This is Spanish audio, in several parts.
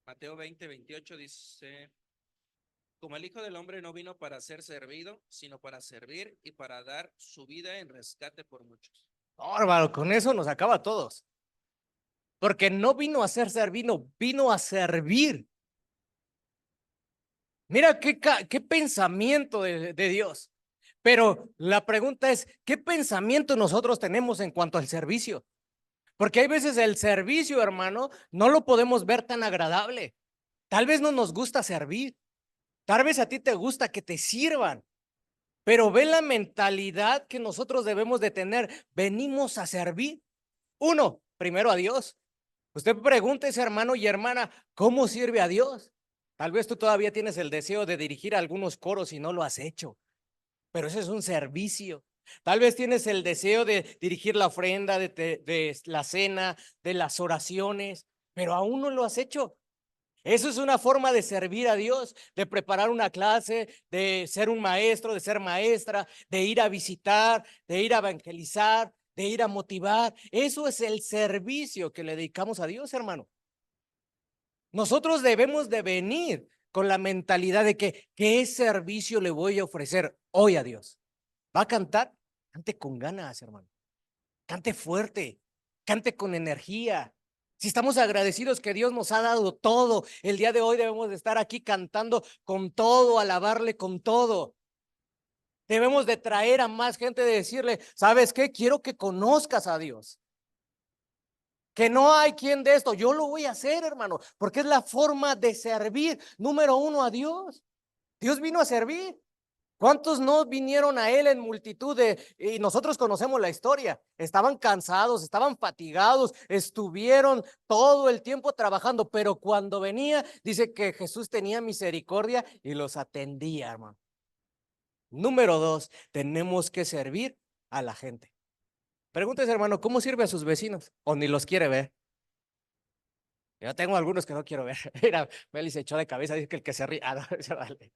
Mateo 20:28 dice, como el Hijo del Hombre no vino para ser servido, sino para servir y para dar su vida en rescate por muchos. Bárbaro, con eso nos acaba a todos. Porque no vino a ser servido, vino a servir. Mira qué pensamiento de Dios. Pero la pregunta es, ¿qué pensamiento nosotros tenemos en cuanto al servicio? Porque hay veces el servicio, hermano, no lo podemos ver tan agradable. Tal vez no nos gusta servir. Tal vez a ti te gusta que te sirvan. Pero ve la mentalidad que nosotros debemos de tener. Venimos a servir. Uno, primero a Dios. Usted pregúntese, hermano y hermana, ¿cómo sirve a Dios? Tal vez tú todavía tienes el deseo de dirigir algunos coros y no lo has hecho, pero eso es un servicio. Tal vez tienes el deseo de dirigir la ofrenda, de la cena, de las oraciones, pero aún no lo has hecho. Eso es una forma de servir a Dios, de preparar una clase, de ser un maestro, de ser maestra, de ir a visitar, de ir a evangelizar, de ir a motivar. Eso es el servicio que le dedicamos a Dios, hermano. Nosotros debemos de venir con la mentalidad de que, ¿qué servicio le voy a ofrecer hoy a Dios? ¿Va a cantar? Cante con ganas, hermano. Cante fuerte, cante con energía. Si estamos agradecidos que Dios nos ha dado todo, el día de hoy debemos de estar aquí cantando con todo, alabarle con todo. Debemos de traer a más gente, de decirle, ¿sabes qué? Quiero que conozcas a Dios. Que no hay quien de esto, yo lo voy a hacer, hermano, porque es la forma de servir, número uno, a Dios. Dios vino a servir. ¿Cuántos no vinieron a él en multitud y nosotros conocemos la historia? Estaban cansados, estaban fatigados, estuvieron todo el tiempo trabajando, pero cuando venía, dice que Jesús tenía misericordia y los atendía, hermano. Número dos, tenemos que servir a la gente. Pregúntese, hermano, ¿cómo sirve a sus vecinos? O ni los quiere ver. Yo tengo algunos que no quiero ver. Mira, Meli se echó de cabeza, dice que el que se ríe. No, vale.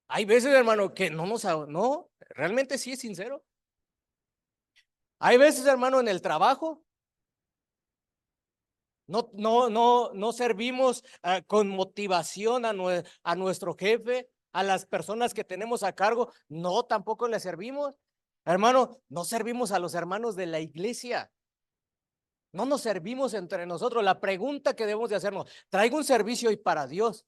Hay veces, hermano, que no, realmente sí es sincero. Hay veces, hermano, en el trabajo, no servimos con motivación a nuestro jefe, a las personas que tenemos a cargo, no, tampoco le servimos. Hermano, no servimos a los hermanos de la iglesia. No nos servimos entre nosotros. La pregunta que debemos de hacernos, traigo un servicio hoy para Dios,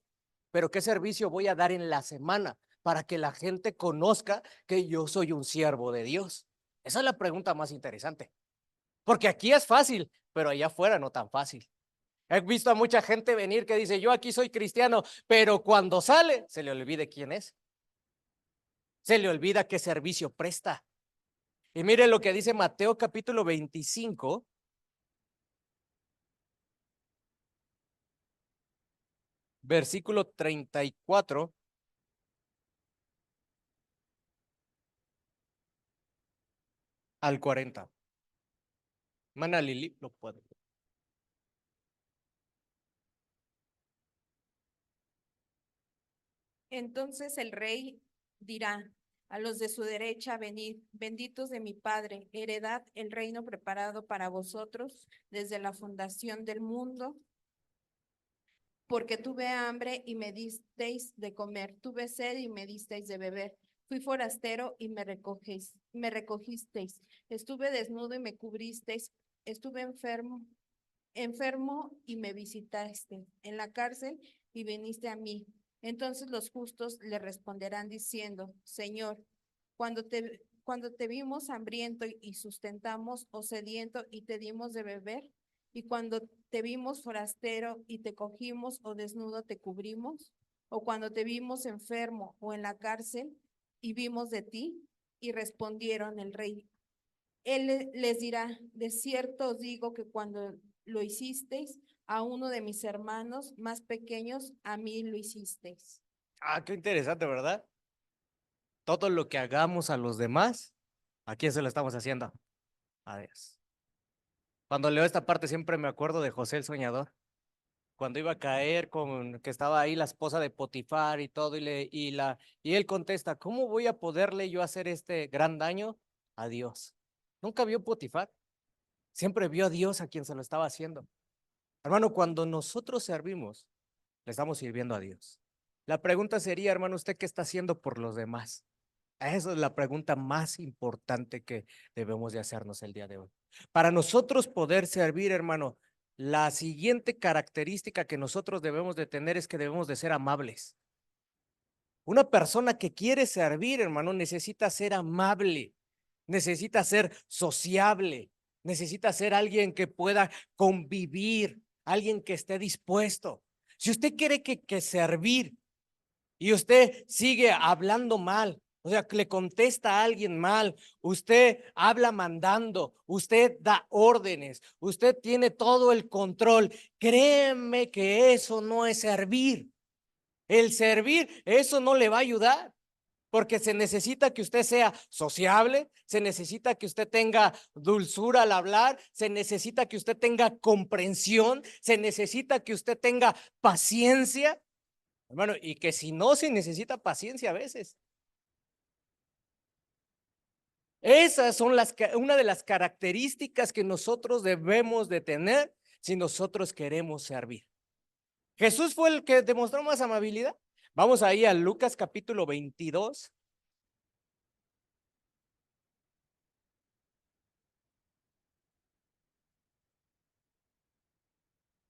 pero ¿qué servicio voy a dar en la semana para que la gente conozca que yo soy un siervo de Dios? Esa es la pregunta más interesante. Porque aquí es fácil, pero allá afuera no tan fácil. He visto a mucha gente venir que dice, yo aquí soy cristiano, pero cuando sale, se le olvida quién es. Se le olvida qué servicio presta. Y mire lo que dice Mateo capítulo 25, versículo 34 al 40. Mana Lili, lo puede. Entonces el rey dirá a los de su derecha, venid, benditos de mi Padre, heredad el reino preparado para vosotros desde la fundación del mundo, porque tuve hambre y me disteis de comer, tuve sed y me disteis de beber, fui forastero y me recogisteis, estuve desnudo y me cubristeis, estuve enfermo y me visitaste, en la cárcel y viniste a mí. Entonces los justos le responderán diciendo, Señor, cuando te vimos hambriento y sustentamos o sediento y te dimos de beber, y cuando te vimos forastero y te cogimos o desnudo te cubrimos, o cuando te vimos enfermo o en la cárcel y vimos de ti, y respondieron el rey. Él les dirá, de cierto os digo que cuando lo hicisteis a uno de mis hermanos más pequeños, a mí lo hicisteis. Ah, qué interesante, ¿verdad? Todo lo que hagamos a los demás, ¿a quién se lo estamos haciendo? A Dios. Cuando leo esta parte siempre me acuerdo de José el Soñador, cuando iba a caer con que estaba ahí la esposa de Potifar y todo, y él contesta, ¿cómo voy a poderle yo hacer este gran daño a Dios? Nunca vio Potifar, siempre vio a Dios a quien se lo estaba haciendo. Hermano, cuando nosotros servimos, le estamos sirviendo a Dios. La pregunta sería, hermano, ¿usted qué está haciendo por los demás? Esa es la pregunta más importante que debemos de hacernos el día de hoy. Para nosotros poder servir, hermano, la siguiente característica que nosotros debemos de tener es que debemos de ser amables. Una persona que quiere servir, hermano, necesita ser amable, necesita ser sociable, necesita ser alguien que pueda convivir, alguien que esté dispuesto. Si usted quiere que servir y usted sigue hablando mal, o sea, que le contesta a alguien mal, usted habla mandando, usted da órdenes, usted tiene todo el control, créeme que eso no es servir. El servir, eso no le va a ayudar, porque se necesita que usted sea sociable, se necesita que usted tenga dulzura al hablar, se necesita que usted tenga comprensión, se necesita que usted tenga paciencia, hermano, y que si no se necesita paciencia a veces. Esas son una de las características que nosotros debemos de tener si nosotros queremos servir. Jesús fue el que demostró más amabilidad. Vamos ahí a Lucas capítulo 22.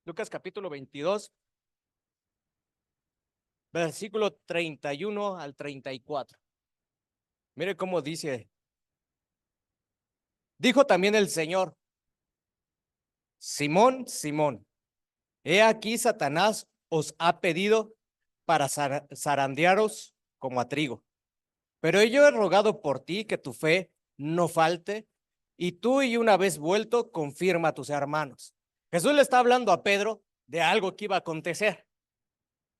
Lucas capítulo 22, versículo 31 al 34. Mire cómo dice. Dijo también el Señor: Simón, Simón, he aquí Satanás os ha pedido para zarandearos como a trigo. Pero yo he rogado por ti que tu fe no falte, y tú, y una vez vuelto, confirma a tus hermanos. Jesús le está hablando a Pedro de algo que iba a acontecer.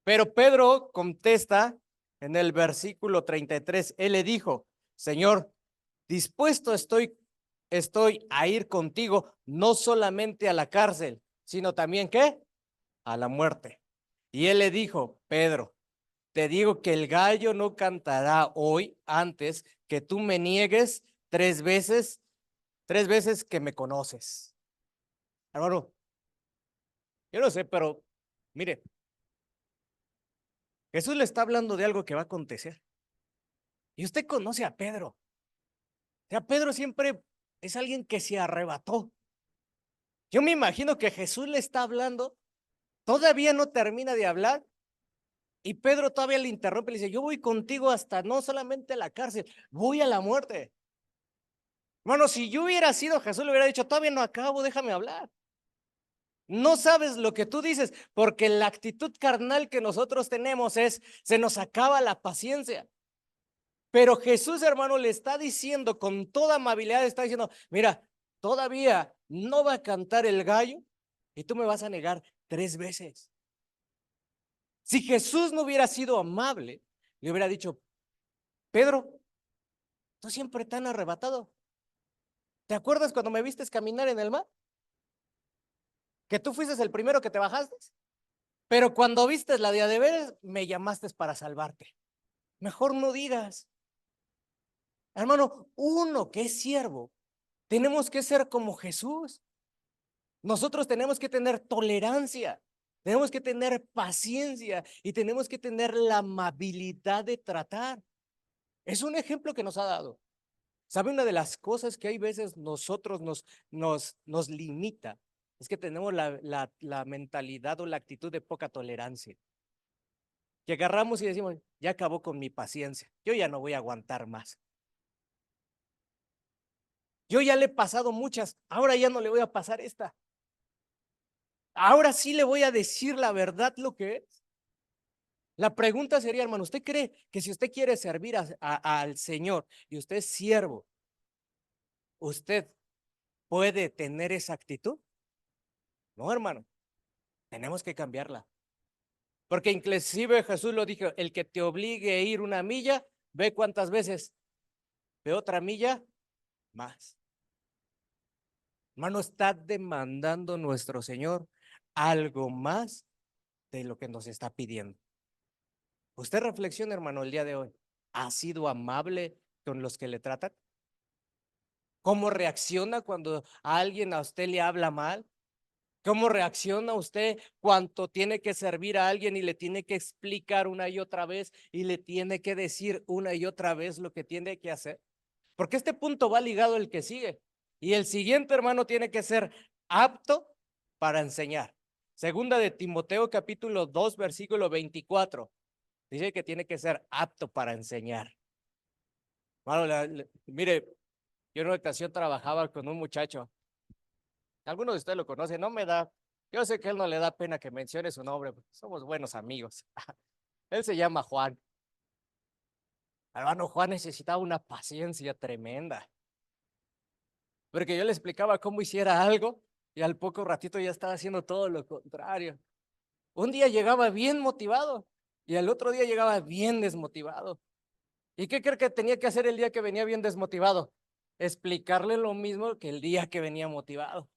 Pero Pedro contesta en el versículo 33, él le dijo: Señor, dispuesto estoy a ir contigo, no solamente a la cárcel, sino también, ¿qué? A la muerte. Y él le dijo: Pedro, te digo que el gallo no cantará hoy antes que tú me niegues 3 veces que me conoces. Hermano, yo no sé, pero mire, Jesús le está hablando de algo que va a acontecer. Y usted conoce a Pedro. O sea, Pedro siempre es alguien que se arrebató. Yo me imagino que Jesús le está hablando, todavía no termina de hablar, y Pedro todavía le interrumpe y le dice: yo voy contigo hasta no solamente a la cárcel, voy a la muerte. Bueno, si yo hubiera sido Jesús, le hubiera dicho: todavía no acabo, déjame hablar. No sabes lo que tú dices, porque la actitud carnal que nosotros tenemos es, se nos acaba la paciencia. Pero Jesús, hermano, le está diciendo con toda amabilidad, está diciendo: mira, todavía no va a cantar el gallo y tú me vas a negar 3 veces. Si Jesús no hubiera sido amable, le hubiera dicho: Pedro, tú siempre tan arrebatado. ¿Te acuerdas cuando me vistes caminar en el mar? Que tú fuiste el primero que te bajaste, pero cuando vistes la de veras, me llamaste para salvarte. Mejor no digas. Hermano, uno que es siervo, tenemos que ser como Jesús. Nosotros tenemos que tener tolerancia, tenemos que tener paciencia y tenemos que tener la amabilidad de tratar. Es un ejemplo que nos ha dado. ¿Sabe? Una de las cosas que hay veces nosotros nos limita es que tenemos la mentalidad o la actitud de poca tolerancia. Que agarramos y decimos: ya acabó con mi paciencia, yo ya no voy a aguantar más. Yo ya le he pasado muchas, ahora ya no le voy a pasar esta. Ahora sí le voy a decir la verdad lo que es. La pregunta sería, hermano, ¿usted cree que si usted quiere servir al Señor y usted es siervo, usted puede tener esa actitud? No, hermano, tenemos que cambiarla. Porque inclusive Jesús lo dijo: el que te obligue a ir una milla, ve cuántas veces, ve otra milla más. Hermano, está demandando nuestro Señor algo más de lo que nos está pidiendo. Usted reflexiona, hermano, el día de hoy. ¿Ha sido amable con los que le tratan? ¿Cómo reacciona cuando alguien a usted le habla mal? ¿Cómo reacciona usted cuando tiene que servir a alguien y le tiene que explicar una y otra vez y le tiene que decir una y otra vez lo que tiene que hacer? Porque este punto va ligado al que sigue. Y el siguiente, hermano, tiene que ser apto para enseñar. Segunda de Timoteo capítulo 2 versículo 24. Dice que tiene que ser apto para enseñar. Hermano, mire, yo en una ocasión trabajaba con un muchacho. Algunos de ustedes lo conocen, no me da. Yo sé que él no le da pena que mencione su nombre, porque somos buenos amigos. Él se llama Juan. Hermano, Juan necesitaba una paciencia tremenda. Porque yo le explicaba cómo hiciera algo y al poco ratito ya estaba haciendo todo lo contrario. Un día llegaba bien motivado y al otro día llegaba bien desmotivado. ¿Y qué cree que tenía que hacer el día que venía bien desmotivado? Explicarle lo mismo que el día que venía motivado.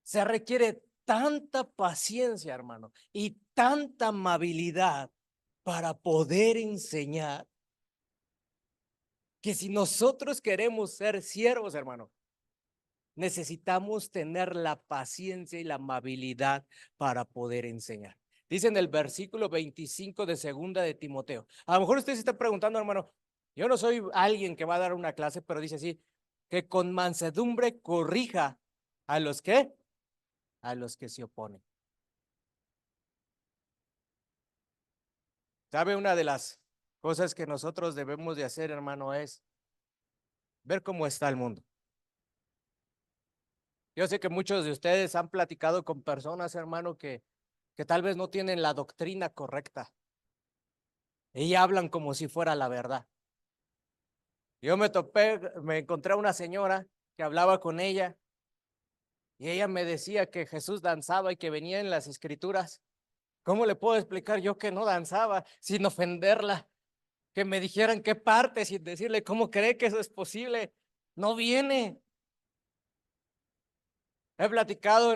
Se requiere tanta paciencia, hermano, y tanta amabilidad para poder enseñar, que si nosotros queremos ser siervos, hermano, necesitamos tener la paciencia y la amabilidad para poder enseñar. Dice en el versículo 25 de segunda de Timoteo. A lo mejor usted se está preguntando, hermano, yo no soy alguien que va a dar una clase, pero dice así, que con mansedumbre corrija a los que, a los que se oponen. ¿Sabe? Una de las cosas que nosotros debemos de hacer, hermano, es ver cómo está el mundo. Yo sé que muchos de ustedes han platicado con personas, hermano, que tal vez no tienen la doctrina correcta y hablan como si fuera la verdad. Yo me encontré a una señora que hablaba con ella y ella me decía que Jesús danzaba y que venía en las escrituras. ¿Cómo le puedo explicar yo que no danzaba sin ofenderla? Que me dijeran qué parte sin decirle cómo cree que eso es posible. No viene. He platicado,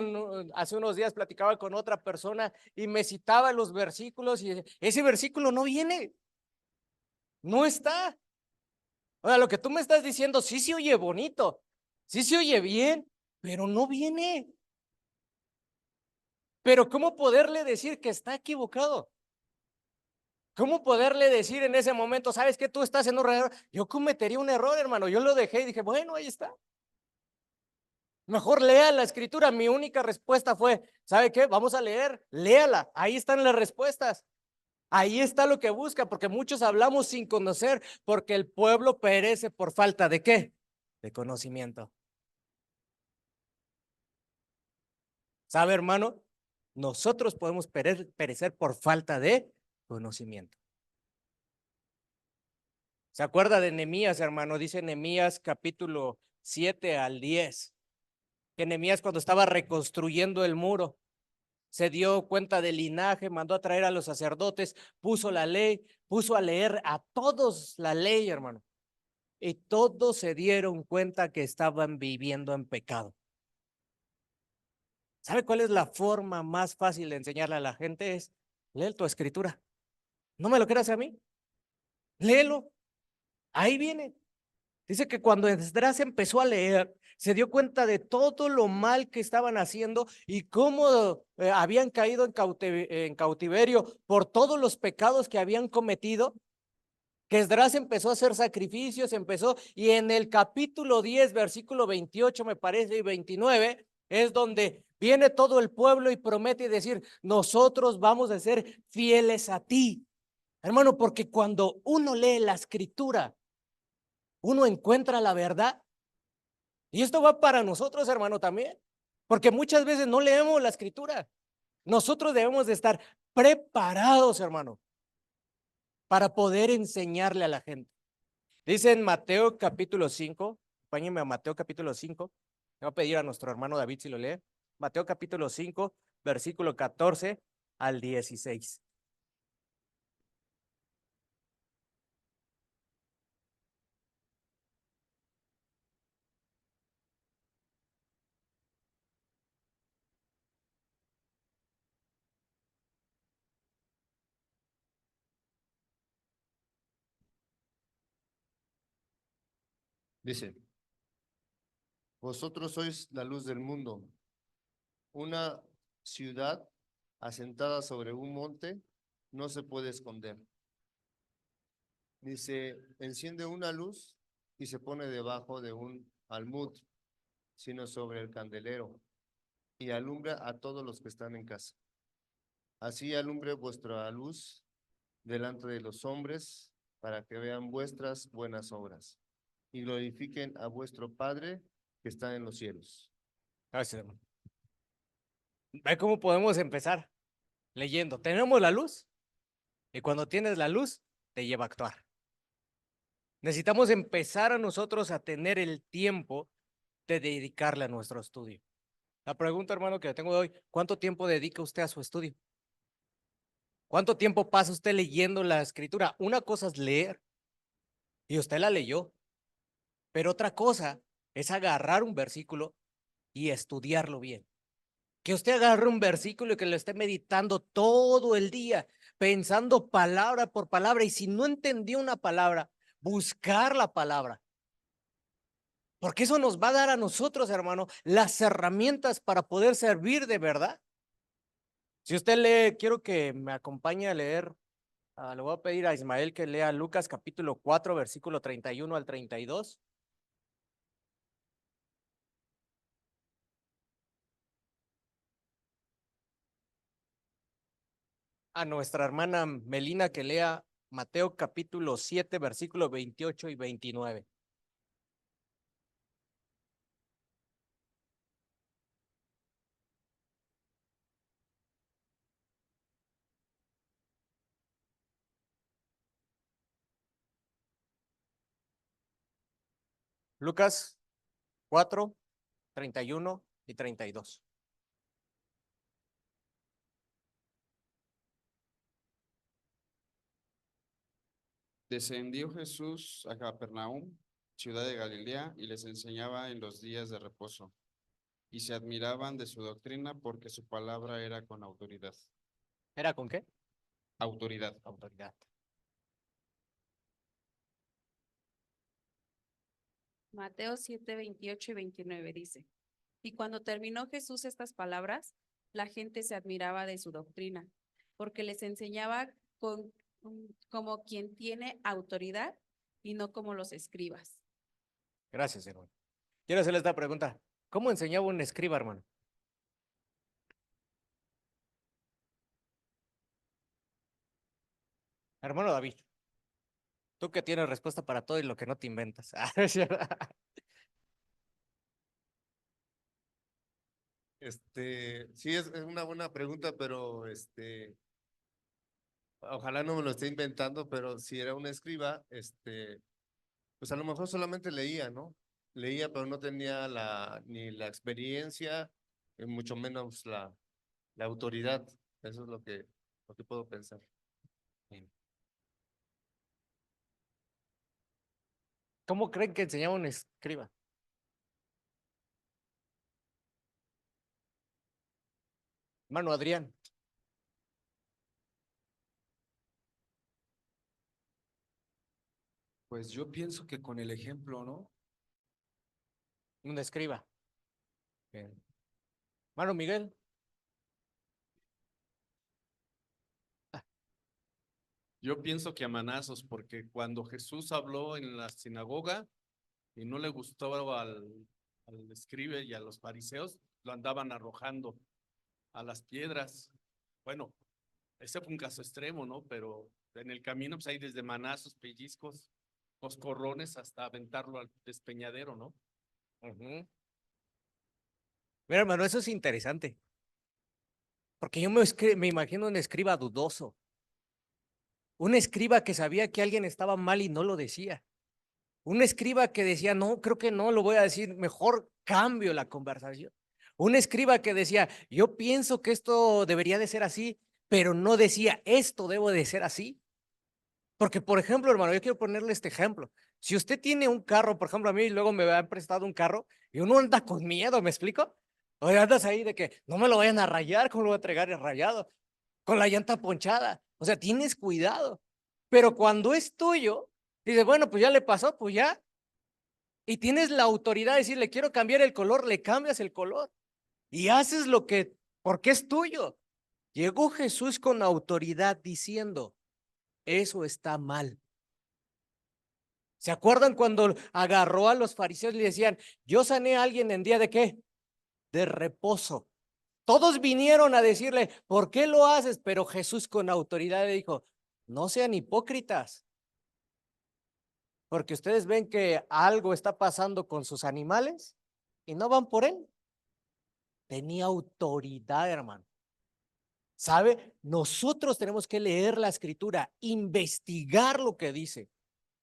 hace unos días platicaba con otra persona y me citaba los versículos y ese versículo no viene, no está. O sea, lo que tú me estás diciendo sí se oye bonito, sí se oye bien, pero no viene. Pero ¿cómo poderle decir que está equivocado? ¿Cómo poderle decir en ese momento, sabes que tú estás en un error? Yo cometería un error, hermano. Yo lo dejé y dije, bueno, ahí está. Mejor lea la escritura. Mi única respuesta fue, ¿sabe qué? Vamos a leer, léala. Ahí están las respuestas. Ahí está lo que busca, porque muchos hablamos sin conocer, porque el pueblo perece por falta de ¿qué? De conocimiento. ¿Sabe, hermano? Nosotros podemos perecer por falta de conocimiento. ¿Se acuerda de Nehemías, hermano? Dice Nehemías capítulo 7 al 10, que Nehemías cuando estaba reconstruyendo el muro, se dio cuenta del linaje, mandó a traer a los sacerdotes, puso la ley, puso a leer a todos la ley, hermano. Y todos se dieron cuenta que estaban viviendo en pecado. ¿Sabe cuál es la forma más fácil de enseñarle a la gente? Es leer tu escritura. ¿No me lo creas a mí? Léelo. Ahí viene. Dice que cuando Esdras empezó a leer, se dio cuenta de todo lo mal que estaban haciendo y cómo habían caído en cautiverio por todos los pecados que habían cometido. Que Esdras empezó a hacer sacrificios, y en el capítulo 10, versículo 28, me parece, y 29, es donde viene todo el pueblo y promete decir, nosotros vamos a ser fieles a ti. Hermano, porque cuando uno lee la escritura, uno encuentra la verdad. Y esto va para nosotros, hermano, también. Porque muchas veces no leemos la escritura. Nosotros debemos de estar preparados, hermano, para poder enseñarle a la gente. Dice en Mateo capítulo 5, acompáñenme a Mateo capítulo 5, le voy a pedir a nuestro hermano David si lo lee. Mateo capítulo 5, versículo 14 al 16. Dice, vosotros sois la luz del mundo. Una ciudad asentada sobre un monte no se puede esconder. Dice, enciende una luz y se pone debajo de un almud, sino sobre el candelero, y alumbra a todos los que están en casa. Así alumbre vuestra luz delante de los hombres, para que vean vuestras buenas obras y glorifiquen a vuestro Padre que está en los cielos. Gracias, hermano. ¿Ve cómo podemos empezar? Leyendo. Tenemos la luz y cuando tienes la luz, te lleva a actuar. Necesitamos empezar a nosotros a tener el tiempo de dedicarle a nuestro estudio. La pregunta, hermano, que tengo hoy, ¿cuánto tiempo dedica usted a su estudio? ¿Cuánto tiempo pasa usted leyendo la escritura? Una cosa es leer y usted la leyó, pero otra cosa es agarrar un versículo y estudiarlo bien. Que usted agarre un versículo y que lo esté meditando todo el día, pensando palabra por palabra, y si no entendió una palabra, buscar la palabra. Porque eso nos va a dar a nosotros, hermano, las herramientas para poder servir de verdad. Si usted lee, quiero que me acompañe a leer, le voy a pedir a Ismael que lea Lucas capítulo 4, versículo 31 al 32. A nuestra hermana Melina que lea Mateo capítulo 7, versículo 28 y 29. Lucas 4, 31 y 32. Descendió Jesús a Capernaum, ciudad de Galilea, y les enseñaba en los días de reposo. Y se admiraban de su doctrina porque su palabra era con autoridad. ¿Era con qué? Autoridad. Autoridad. Mateo 7, 28 y 29 dice, y cuando terminó Jesús estas palabras, la gente se admiraba de su doctrina, porque les enseñaba como quien tiene autoridad y no como los escribas. Gracias, hermano. Quiero hacerle esta pregunta. ¿Cómo enseñaba un escriba, hermano? Hermano David, tú que tienes respuesta para todo y lo que no te inventas. Sí, es una buena pregunta, pero ojalá no me lo esté inventando, pero si era un escriba, pues a lo mejor solamente leía, ¿no? Leía, pero no tenía ni la experiencia, mucho menos la autoridad. Eso es lo que puedo pensar. ¿Cómo creen que enseñaba un escriba? Hermano Adrián. Pues yo pienso que con el ejemplo, ¿no? Un escriba. Bien. Hermano Miguel. Yo pienso que a manazos, porque cuando Jesús habló en la sinagoga y no le gustaba al escribe y a los fariseos, lo andaban arrojando a las piedras. Bueno, ese fue un caso extremo, ¿no? Pero en el camino pues hay desde manazos, pellizcos, coscorrones hasta aventarlo al despeñadero, ¿no? Mira, hermano, eso es interesante. Porque yo me imagino un escriba dudoso. Un escriba que sabía que alguien estaba mal y no lo decía. Un escriba que decía, no, creo que no, lo voy a decir, mejor cambio la conversación. Un escriba que decía, yo pienso que esto debería de ser así, pero no decía, esto debo de ser así. Porque, por ejemplo, hermano, yo quiero ponerle este ejemplo. Si usted tiene un carro, por ejemplo, a mí luego me han prestado un carro y uno anda con miedo, ¿me explico? O andas ahí de que no me lo vayan a rayar, ¿cómo lo voy a entregar rayado? Con la llanta ponchada. O sea, tienes cuidado. Pero cuando es tuyo, dices, bueno, pues ya le pasó, pues ya. Y tienes la autoridad de decirle, quiero cambiar el color, le cambias el color. y haces lo que, porque es tuyo. Llegó Jesús con autoridad diciendo, eso está mal. ¿Se acuerdan cuando agarró a los fariseos y le decían, yo sané a alguien en día de qué? De reposo. Todos vinieron a decirle, ¿por qué lo haces? Pero Jesús con autoridad le dijo, no sean hipócritas, porque ustedes ven que algo está pasando con sus animales y no van por él. Tenía autoridad, hermano. ¿Sabe? Nosotros tenemos que leer la escritura, investigar lo que dice,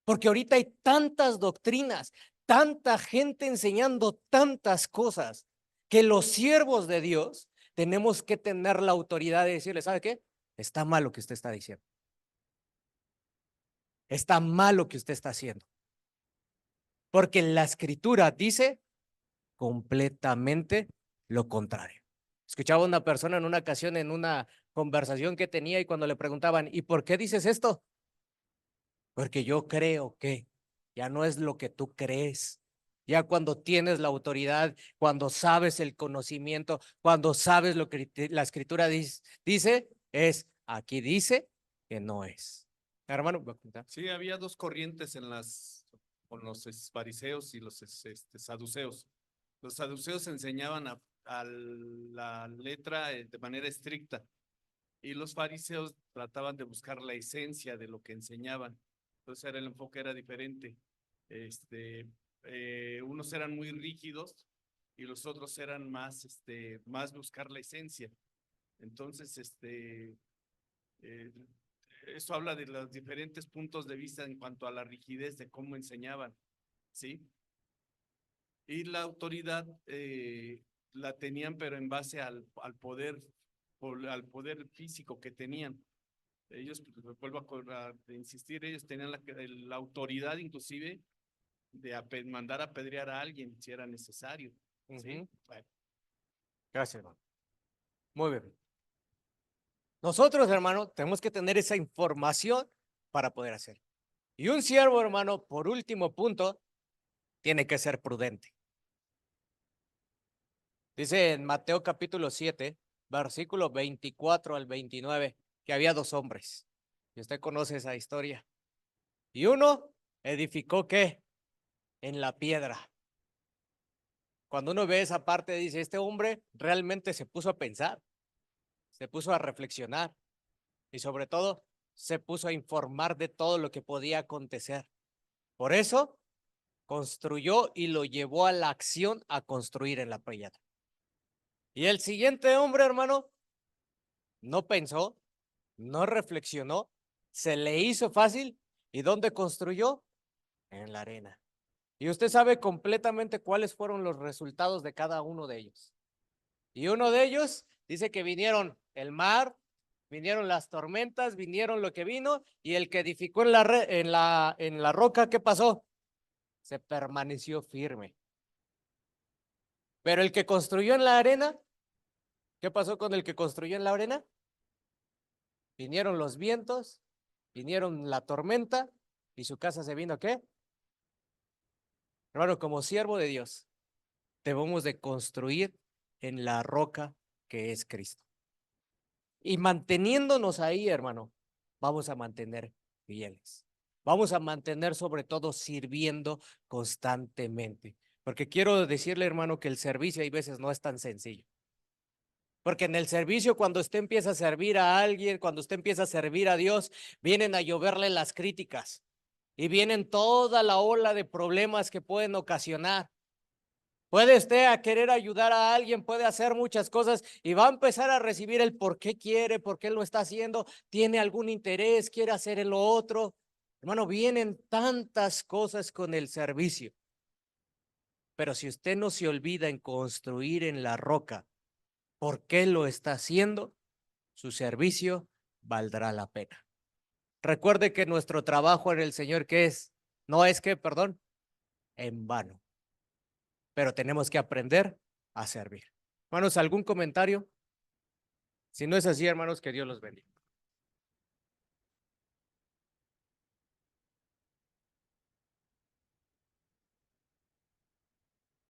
porque ahorita hay tantas doctrinas, tanta gente enseñando tantas cosas, que los siervos de Dios tenemos que tener la autoridad de decirle, ¿sabe qué? Está mal lo que usted está diciendo. Está mal lo que usted está haciendo. Porque la escritura dice completamente lo contrario. Escuchaba a una persona en una ocasión en una conversación que tenía y cuando le preguntaban, ¿y por qué dices esto? Porque yo creo que ya no es lo que tú crees. Ya cuando tienes la autoridad, cuando sabes el conocimiento, cuando sabes lo que la escritura dice, es aquí dice que no es. Hermano, ¿voy a contar? Sí, había dos corrientes con los fariseos y los saduceos. Los saduceos enseñaban a la letra de manera estricta y los fariseos trataban de buscar la esencia de lo que enseñaban. Entonces el enfoque era diferente. Unos eran muy rígidos y los otros eran más buscar la esencia. Entonces, eso habla de los diferentes puntos de vista en cuanto a la rigidez de cómo enseñaban, ¿sí? Y la autoridad la tenían, pero en base al poder físico que tenían. Ellos, vuelvo a insistir, ellos tenían la autoridad inclusive de mandar a apedrear a alguien si era necesario, ¿sí? Bueno. Gracias, hermano. Muy bien. Nosotros, hermano, tenemos que tener esa información para poder hacer. Y un siervo, hermano, por último punto, tiene que ser prudente. Dice en Mateo capítulo 7, versículo 24 al 29, que había dos hombres. Y usted conoce esa historia. Y uno edificó ¿qué? En la piedra. Cuando uno ve esa parte, dice, este hombre realmente se puso a pensar, se puso a reflexionar y sobre todo se puso a informar de todo lo que podía acontecer. Por eso construyó y lo llevó a la acción a construir en la piedra. Y el siguiente hombre, hermano, no pensó, no reflexionó, se le hizo fácil. ¿Y dónde construyó? En la arena. Y usted sabe completamente cuáles fueron los resultados de cada uno de ellos. Y uno de ellos dice que vinieron el mar, vinieron las tormentas, vinieron lo que vino, y el que edificó en la roca, ¿qué pasó? Se permaneció firme. Pero el que construyó en la arena, ¿qué pasó con el que construyó en la arena? Vinieron los vientos, vinieron la tormenta, y su casa se vino, ¿qué? Hermano, como siervo de Dios, debemos de construir en la roca que es Cristo. Y manteniéndonos ahí, hermano, vamos a mantener fieles. Vamos a mantener sobre todo sirviendo constantemente. Porque quiero decirle, hermano, que el servicio hay veces no es tan sencillo. Porque en el servicio, cuando usted empieza a servir a alguien, cuando usted empieza a servir a Dios, vienen a lloverle las críticas y vienen toda la ola de problemas que pueden ocasionar. Puede usted a querer ayudar a alguien, puede hacer muchas cosas y va a empezar a recibir el por qué quiere, por qué lo está haciendo, tiene algún interés, quiere hacer en lo otro. Hermano, vienen tantas cosas con el servicio. Pero si usted no se olvida en construir en la roca, ¿por qué lo está haciendo? Su servicio valdrá la pena. Recuerde que nuestro trabajo en el Señor, ¿qué es? No es que, perdón, en vano. Pero tenemos que aprender a servir. Hermanos, ¿algún comentario? Si no es así, hermanos, que Dios los bendiga.